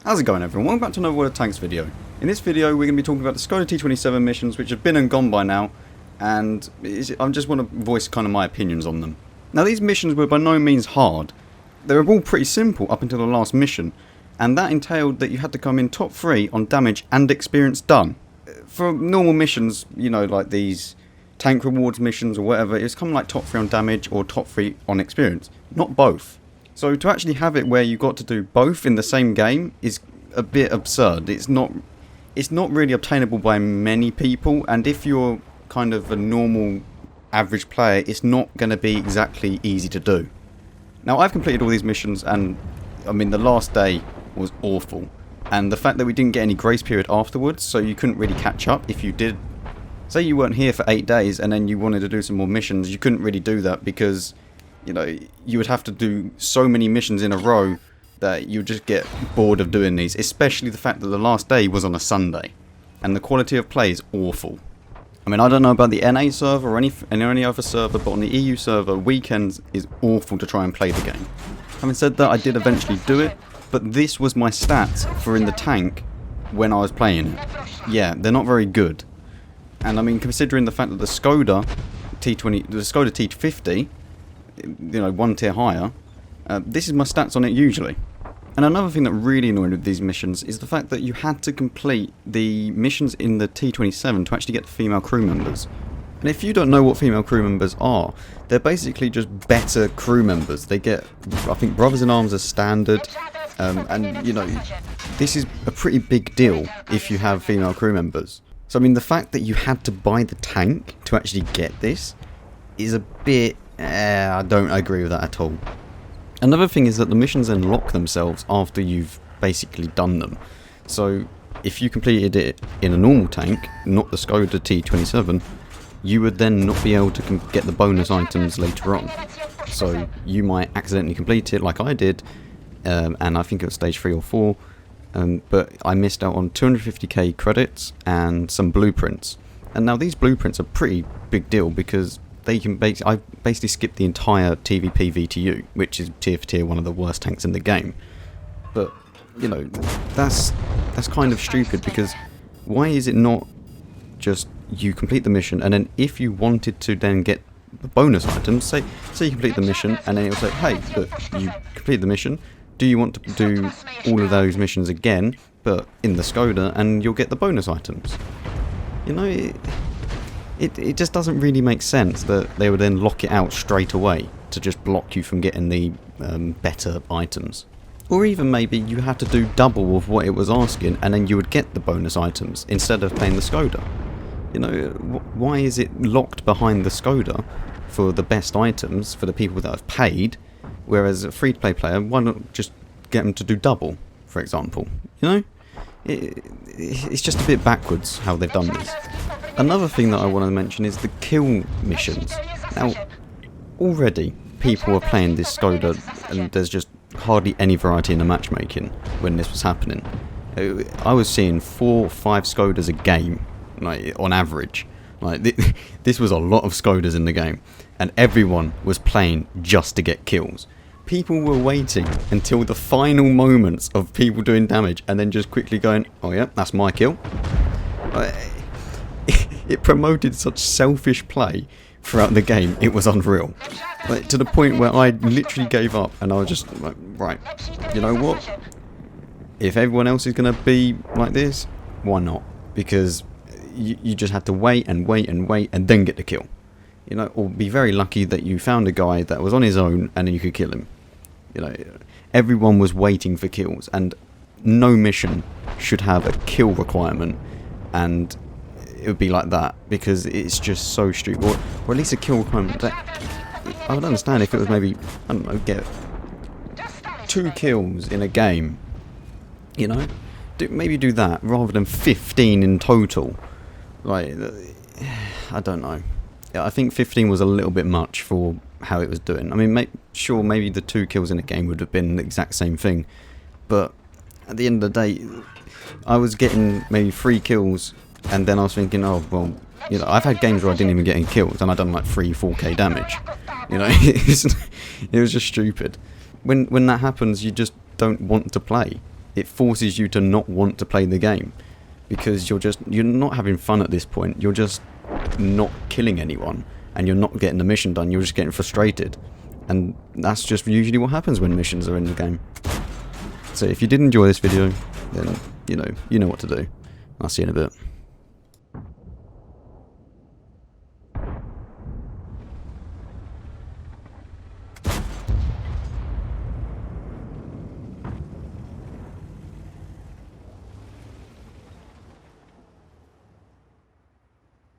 How's it going, everyone? Welcome back to another World of Tanks video. In this video we're going to be talking about the Skoda T27 missions, which have been and gone by now, and I just want to voice kind of my opinions on them. Now, these missions were by no means hard. They were all pretty simple up until the last mission, and that entailed that you had to come in top 3 on damage and experience done. For normal missions, you know, like these tank rewards missions or whatever, it's kind of like top 3 on damage or top 3 on experience, not both. So to actually have it where you got to do both in the same game is a bit absurd. It's not really obtainable by many people, and if you're kind of a normal average player, it's not going to be exactly easy to do. Now, I've completed all these missions, and I mean, the last day was awful, and the fact that we didn't get any grace period afterwards, so you couldn't really catch up. If you did, say you weren't here for 8 days and then you wanted to do some more missions, you couldn't really do that because, you know, you would have to do so many missions in a row that you would just get bored of doing these, especially the fact that the last day was on a Sunday and the quality of play is awful. I mean, I don't know about the NA server or any other server, but on the EU server, weekends is awful to try and play the game. Having said that, I did eventually do it, but this was my stats for in the tank when I was playing it. Yeah, they're not very good. And I mean, considering the fact that the Skoda T50, you know, one tier higher, this is my stats on it usually. And another thing that really annoyed with these missions is the fact that you had to complete the missions in the T27 to actually get the female crew members. And if you don't know what female crew members are, they're basically just better crew members. They get, I think, Brothers in Arms as standard, and you know, this is a pretty big deal if you have female crew members. So I mean, the fact that you had to buy the tank to actually get this is a bit, I don't agree with that at all. Another thing is that the missions then lock themselves after you've basically done them. So if you completed it in a normal tank, not the Skoda T27, you would then not be able to get the bonus items later on. So you might accidentally complete it like I did, and I think it was stage 3 or 4, but I missed out on 250k credits and some blueprints. And now these blueprints are pretty big deal because they can I basically skipped the entire TVP VTU, which is tier for tier one of the worst tanks in the game. But you know, that's kind of stupid, because why is it not just you complete the mission and then if you wanted to then get the bonus items, say you complete the mission and then it'll say, hey, look, you complete the mission, do you want to do all of those missions again but in the Skoda, and you'll get the bonus items. You know, it just doesn't really make sense that they would then lock it out straight away to just block you from getting the better items. Or even maybe you had to do double of what it was asking and then you would get the bonus items instead of playing the Skoda. You know, why is it locked behind the Skoda for the best items for the people that have paid, whereas a free-to-play player, why not just get them to do double, for example? You know, it's just a bit backwards how they've done this. Another thing that I want to mention is the kill missions. Now, already people are playing this Skoda and there's just hardly any variety in the matchmaking when this was happening. I was seeing 4 or 5 Skodas a game, like on average. Like this was a lot of Skodas in the game, and everyone was playing just to get kills. People were waiting until the final moments of people doing damage and then just quickly going, oh yeah, that's my kill. It promoted such selfish play throughout the game, it was unreal. Like, to the point where I literally gave up and I was just like, right, you know what? If everyone else is going to be like this, why not? Because you just had to wait and wait and wait and then get the kill. You know, or be very lucky that you found a guy that was on his own and then you could kill him. You know, everyone was waiting for kills, and no mission should have a kill requirement, and it would be like that because it's just so stupid. Or at least a kill requirement. I would understand if it was maybe, I don't know, get 2 kills in a game. You know, maybe do that rather than 15 in total. Like, I don't know. I think 15 was a little bit much for how it was doing. I mean, sure, maybe the 2 kills in a game would have been the exact same thing, but at the end of the day, I was getting maybe 3 kills, and then I was thinking, oh, well, you know, I've had games where I didn't even get any kills, and I'd done like 3-4k damage. You know, it was just stupid. When that happens, you just don't want to play. It forces you to not want to play the game, because you're not having fun at this point. You're just not killing anyone, and you're not getting the mission done. You're just getting frustrated, and that's just usually what happens when missions are in the game. So if you did enjoy this video, then you know what to do. I'll see you in a bit.